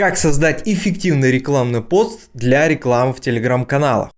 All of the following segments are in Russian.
Как создать эффективный рекламный пост для рекламы в телеграм-каналах.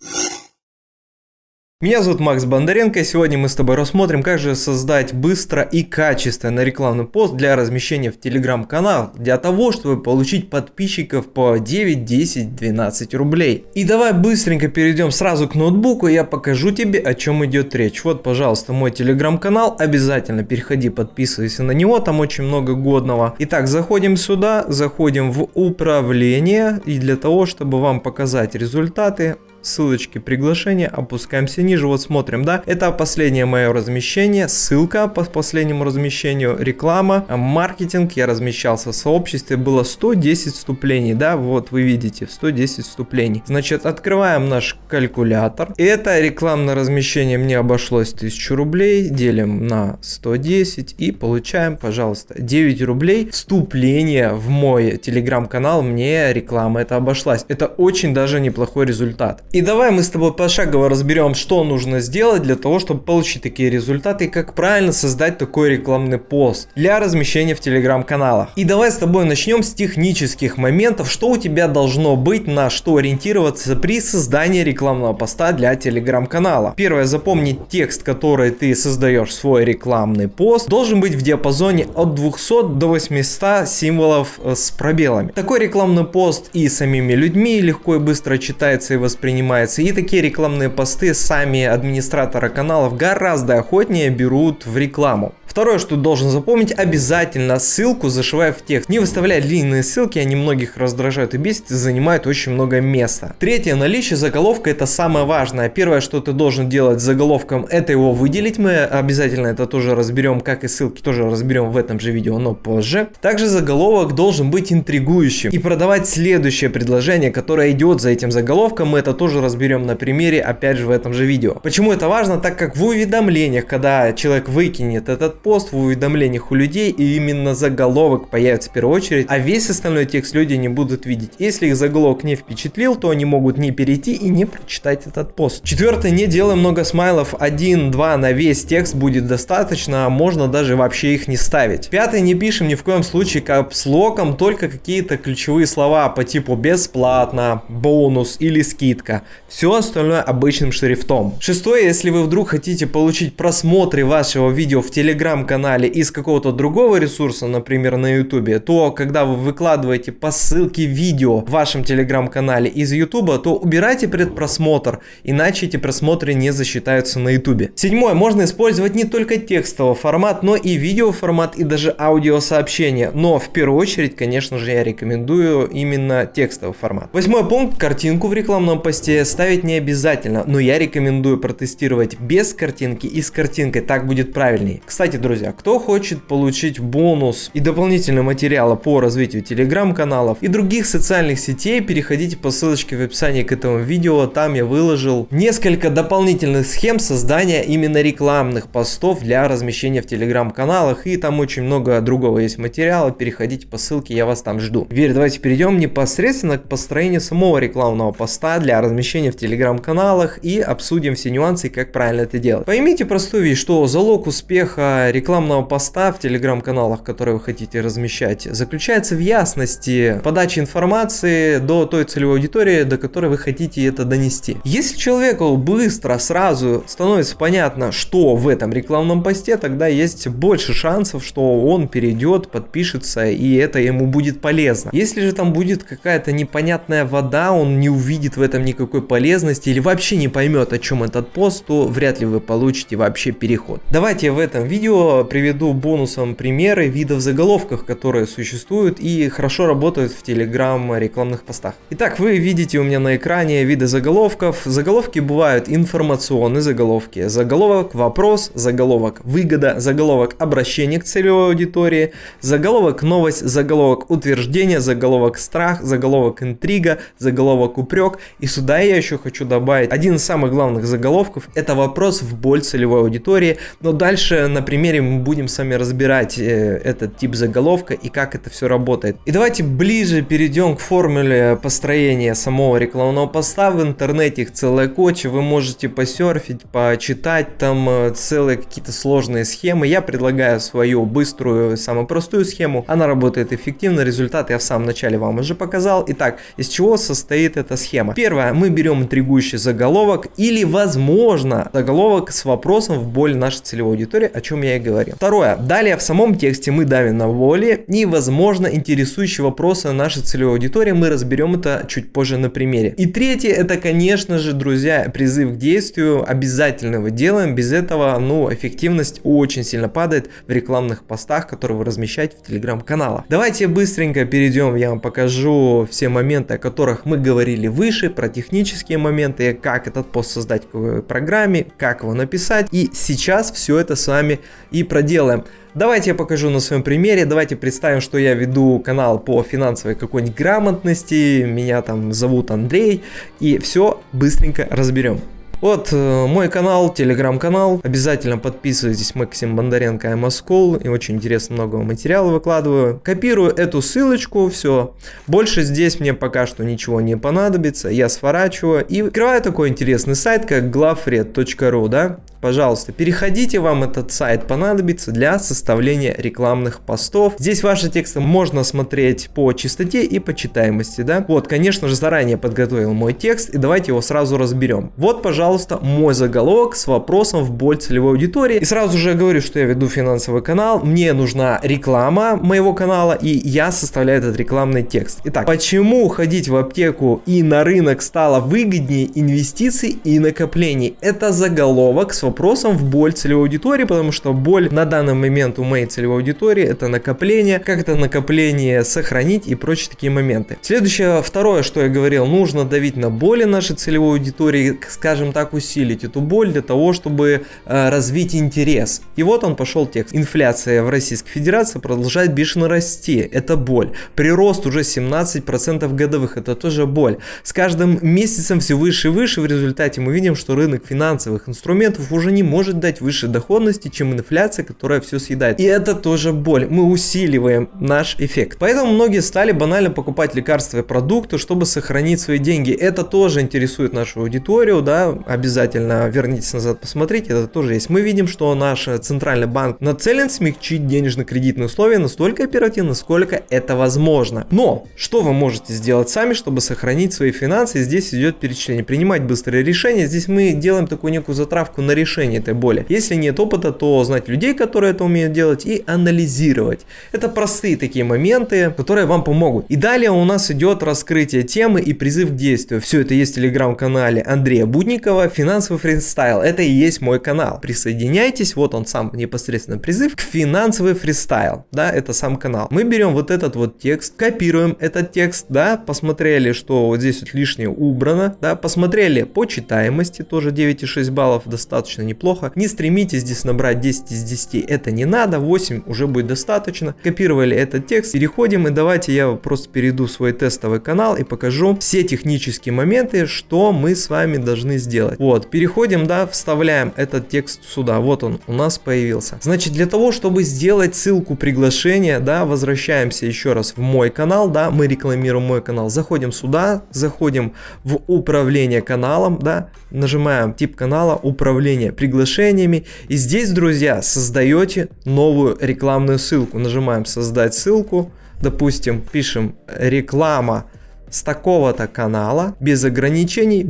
Меня зовут Макс Бондаренко, и сегодня мы с тобой рассмотрим, как же создать быстро и качественно рекламный пост для размещения в телеграм-канал, для того, чтобы получить подписчиков по 9, 10, 12 рублей. И давай быстренько перейдем сразу к ноутбуку, и я покажу тебе, о чем идет речь. Вот, пожалуйста, мой телеграм-канал, обязательно переходи, подписывайся на него, там очень много годного. Итак, заходим сюда, заходим в управление, и для того, чтобы вам показать результаты, ссылочки, приглашения, опускаемся ниже, вот смотрим, да, это последнее мое размещение, ссылка по последнему размещению, реклама, маркетинг, я размещался в сообществе, было 110 вступлений, да, вот вы видите, 110 вступлений. Значит, открываем наш калькулятор, и это рекламное размещение мне обошлось 1000 рублей, делим на 110 и получаем, пожалуйста, 9 рублей вступление в мой телеграм-канал, мне реклама это обошлась, это очень даже неплохой результат. И давай мы с тобой пошагово разберем, что нужно сделать для того, чтобы получить такие результаты и как правильно создать такой рекламный пост для размещения в телеграм-каналах. И давай с тобой начнем с технических моментов, что у тебя должно быть, на что ориентироваться при создании рекламного поста для телеграм-канала. Первое, запомни, текст, который ты создаешь свой рекламный пост, должен быть в диапазоне от 200 до 800 символов с пробелами. Такой рекламный пост и самими людьми легко и быстро читается и воспринимается. И такие рекламные посты сами администраторы каналов гораздо охотнее берут в рекламу. Второе, что ты должен запомнить, обязательно ссылку зашивай в текст. Не выставляй длинные ссылки, они многих раздражают и бесят и занимают очень много места. Третье, наличие заголовка, это самое важное. Первое, что ты должен делать с заголовком, это его выделить. Мы обязательно это тоже разберем, как и ссылки тоже разберем в этом же видео, но позже. Также заголовок должен быть интригующим и продавать следующее предложение, которое идет за этим заголовком. Мы это тоже разберем на примере, опять же, в этом же видео. Почему это важно? Так как в уведомлениях, когда человек выкинет этот пост, в уведомлениях у людей, и именно заголовок появится в первую очередь, а весь остальной текст люди не будут видеть. Если их заголовок не впечатлил, то они могут не перейти и не прочитать этот пост. Четвертое, не делай много смайлов, 1-2 на весь текст будет достаточно, а можно даже вообще их не ставить. Пятое, не пишем ни в коем случае капслоком, только какие-то ключевые слова по типу бесплатно, бонус или скидка. Все остальное обычным шрифтом. Шестое, если вы вдруг хотите получить просмотры вашего видео в телеграм-канале из какого-то другого ресурса, например, на ютубе, то когда вы выкладываете по ссылке видео в вашем телеграм-канале из ютуба, то убирайте предпросмотр, иначе эти просмотры не засчитаются на ютубе. Седьмое, можно использовать не только текстовый формат, но и видеоформат и даже аудиосообщения. Но в первую очередь, конечно же, я рекомендую именно текстовый формат. Восьмой пункт, картинку в рекламном посте ставить не обязательно, но я рекомендую протестировать без картинки и с картинкой, так будет правильнее. Кстати, друзья, кто хочет получить бонус и дополнительные материалы по развитию телеграм-каналов и других социальных сетей, переходите по ссылочке в описании к этому видео, там я выложил несколько дополнительных схем создания именно рекламных постов для размещения в телеграм-каналах, и там очень много другого есть материала, переходите по ссылке, я вас там жду. Теперь давайте перейдем непосредственно к построению самого рекламного поста для размещения в телеграм-каналах и обсудим все нюансы, как правильно это делать. Поймите простую вещь, что залог успеха рекламного поста в телеграм-каналах, которые вы хотите размещать, заключается в ясности подачи информации до той целевой аудитории, до которой вы хотите это донести. Если человеку быстро, сразу становится понятно, что в этом рекламном посте, тогда есть больше шансов, что он перейдет, подпишется, и это ему будет полезно. Если же там будет какая-то непонятная вода, он не увидит в этом никакой полезности или вообще не поймет, о чем этот пост, то вряд ли вы получите вообще переход. Давайте в этом видео приведу бонусом примеры видов заголовков, которые существуют и хорошо работают в телеграм рекламных постах. Итак, вы видите у меня на экране виды заголовков. Заголовки бывают информационные заголовки, заголовок вопрос, заголовок выгода, заголовок обращение к целевой аудитории, заголовок новость, заголовок утверждение, заголовок страх, заголовок интрига, заголовок упрек и сюда Да, я еще хочу добавить один из самых главных заголовков. Это вопрос в боль целевой аудитории. Но дальше на примере мы будем с вами разбирать этот тип заголовка и как это все работает. И давайте ближе перейдем к формуле построения самого рекламного поста. В интернете их целая куча. Вы можете посерфить, почитать там целые какие-то сложные схемы. Я предлагаю свою быструю, самую простую схему. Она работает эффективно. Результат я в самом начале вам уже показал. Итак, из чего состоит эта схема? Первое, мы берем интригующий заголовок или, возможно, заголовок с вопросом в боль нашей целевой аудитории, о чем я и говорил. Второе, далее в самом тексте мы давим на боли и, возможно, интересующие вопросы нашей целевой аудитории. Мы разберем это чуть позже на примере. И третье, это, конечно же, друзья, призыв к действию. Обязательно его делаем. Без этого, эффективность очень сильно падает в рекламных постах, которые вы размещаете в телеграм-каналах. Давайте быстренько перейдем, я вам покажу все моменты, о которых мы говорили выше, про технические моменты, как этот пост создать в программе, как его написать. И сейчас все это с вами и проделаем. Давайте я покажу на своем примере. Давайте представим, что я веду канал по финансовой какой-нибудь грамотности. Меня там зовут Андрей. И все быстренько разберем. Вот мой канал, телеграм-канал. Обязательно подписывайтесь, Максим Бондаренко, I'm a School. И очень интересно много материала выкладываю. Копирую эту ссылочку, все. Больше здесь мне пока что ничего не понадобится. Я сворачиваю и открываю такой интересный сайт, как glafred.ru, да. Пожалуйста, переходите, вам этот сайт понадобится для составления рекламных постов. Здесь ваши тексты можно смотреть по частоте и по читаемости, да. Вот, конечно же, заранее подготовил мой текст, и давайте его сразу разберем. Вот, пожалуйста, мой заголовок с вопросом в боль целевой аудитории. И сразу же я говорю, что я веду финансовый канал, мне нужна реклама моего канала, и я составляю этот рекламный текст. Итак, почему ходить в аптеку и на рынок стало выгоднее инвестиций и накоплений? Это заголовок с вопросом в боль целевой аудитории, потому что боль на данный момент у моей целевой аудитории — это накопление, как это накопление сохранить и прочие такие моменты. Следующее, второе, что я говорил, нужно давить на боли нашей целевой аудитории, скажем так, усилить эту боль для того, чтобы развить интерес. И вот он пошел текст. Инфляция в Российской Федерации продолжает бешено расти. Это боль. Прирост уже 17% годовых. Это тоже боль. С каждым месяцем все выше и выше. В результате мы видим, что рынок финансовых инструментов уже не может дать выше доходности, чем инфляция, которая все съедает. И это тоже боль. Мы усиливаем наш эффект. Поэтому многие стали банально покупать лекарства и продукты, чтобы сохранить свои деньги. Это тоже интересует нашу аудиторию, да. Обязательно вернитесь назад, посмотрите, это тоже есть. Мы видим, что наш центральный банк нацелен смягчить денежно-кредитные условия настолько оперативно, насколько это возможно. Но что вы можете сделать сами, чтобы сохранить свои финансы? И здесь идет перечисление. Принимать быстрые решения. Здесь мы делаем такую некую затравку на решение этой боли. Если нет опыта, то знать людей, которые это умеют делать, и анализировать. Это простые такие моменты, которые вам помогут. И далее у нас идет раскрытие темы и призыв к действию. Все это есть в телеграм-канале Андрея Будникова, финансовый фристайл. Это и есть мой канал. Присоединяйтесь, вот он сам непосредственно призыв к финансовый фристайл. Да, это сам канал. Мы берем вот этот вот текст, копируем этот текст, да, посмотрели, что вот здесь вот лишнее убрано, да, посмотрели по читаемости, тоже 9,6 баллов, достаточно неплохо. Не стремитесь здесь набрать 10 из 10, это не надо, 8 уже будет достаточно. Копировали этот текст, переходим, и давайте я просто перейду в свой тестовый канал и покажу все технические моменты, что мы с вами должны сделать. Вот, переходим, да, вставляем этот текст сюда, вот он у нас появился. Значит, для того, чтобы сделать ссылку приглашения, да, возвращаемся еще раз в мой канал, да, мы рекламируем мой канал, заходим сюда, заходим в управление каналом, да, нажимаем тип канала, управление приглашениями, и здесь, друзья, создаете новую рекламную ссылку. Нажимаем создать ссылку, допустим, пишем реклама с такого-то канала, без ограничений,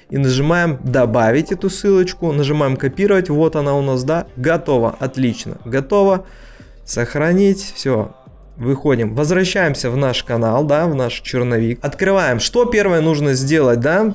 и нажимаем добавить эту ссылочку, нажимаем копировать, вот она у нас, да, готово, отлично, готово, сохранить, все. Выходим, возвращаемся в наш канал, да, в наш черновик. Открываем. Что первое нужно сделать, да?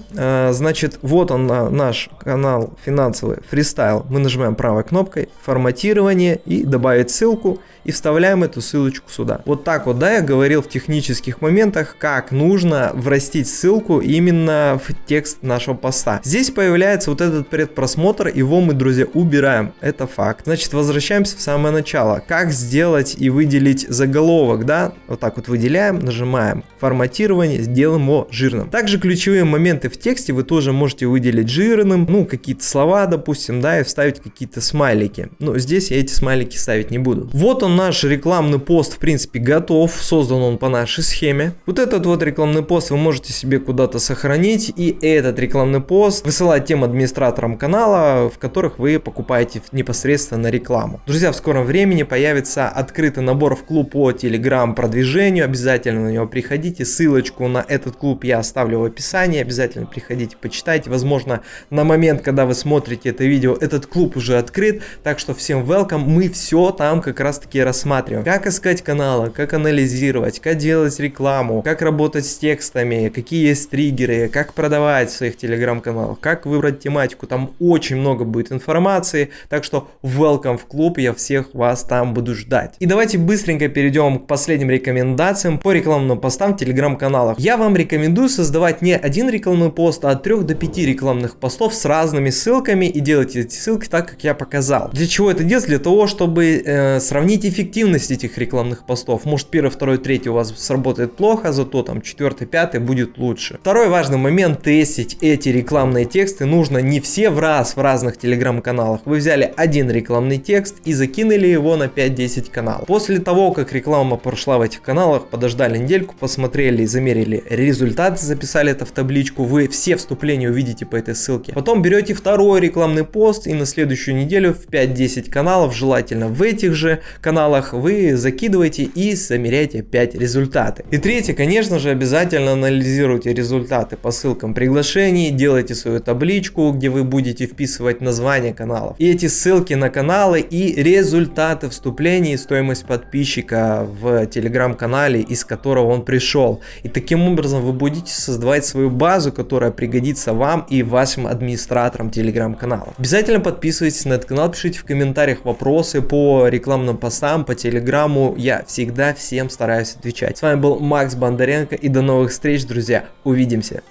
Значит, вот он, наш канал финансовый фристайл. Мы нажимаем правой кнопкой форматирование и добавить ссылку. И вставляем эту ссылочку сюда. Вот так вот, да, я говорил в технических моментах, как нужно врастить ссылку именно в текст нашего поста. Здесь появляется вот этот предпросмотр, его мы, друзья, убираем. Это факт. Значит, возвращаемся в самое начало. Как сделать и выделить заголовок заголовок, да, вот так вот выделяем, нажимаем форматирование, сделаем его жирным. Также ключевые моменты в тексте вы тоже можете выделить жирным, ну, какие-то слова, допустим, да, и вставить какие-то смайлики. Но здесь я эти смайлики ставить не буду. Вот он, наш рекламный пост, в принципе, готов, создан он по нашей схеме. Вот этот вот рекламный пост вы можете себе куда-то сохранить, и этот рекламный пост высылать тем администраторам канала, в которых вы покупаете непосредственно рекламу. Друзья, в скором времени появится открытый набор в клуб по Telegram продвижению, обязательно на него приходите, ссылочку на этот клуб я оставлю в описании, обязательно приходите, почитайте, возможно, на момент, когда вы смотрите это видео, этот клуб уже открыт, так что всем welcome, мы все там как раз таки рассматриваем. Как искать каналы, как анализировать, как делать рекламу, как работать с текстами, какие есть триггеры, как продавать в своих телеграм-каналах, как выбрать тематику, там очень много будет информации, так что welcome в клуб, я всех вас там буду ждать. И давайте быстренько перейдем к последним рекомендациям по рекламным постам в телеграм-каналах. Я вам рекомендую создавать не один рекламный пост, а от 3 до 5 рекламных постов с разными ссылками и делать эти ссылки так, как я показал. Для чего это делать? Для того, чтобы сравнить эффективность этих рекламных постов. Может, 1, 2, 3 у вас сработает плохо, зато там 4, 5 будет лучше. Второй важный момент: тестить эти рекламные тексты нужно не все в раз в разных телеграм-каналах. Вы взяли один рекламный текст и закинули его на 5-10 каналов. После того, как реклама прошла в этих каналах, подождали недельку, посмотрели и замерили результат, записали это в табличку, вы все вступления увидите по этой ссылке. Потом берете второй рекламный пост и на следующую неделю в 5-10 каналов, желательно в этих же каналах, вы закидываете и замеряете опять результаты. И третье, конечно же, обязательно анализируйте результаты по ссылкам приглашений, делайте свою табличку, где вы будете вписывать название каналов. И эти ссылки на каналы и результаты вступлений, и стоимость подписчика в телеграм-канале, из которого он пришел. И таким образом вы будете создавать свою базу, которая пригодится вам и вашим администраторам телеграм-канала. Обязательно подписывайтесь на этот канал, пишите в комментариях вопросы по рекламным постам, по телеграмму. Я всегда всем стараюсь отвечать. С вами был Макс Бондаренко, и до новых встреч, друзья. Увидимся.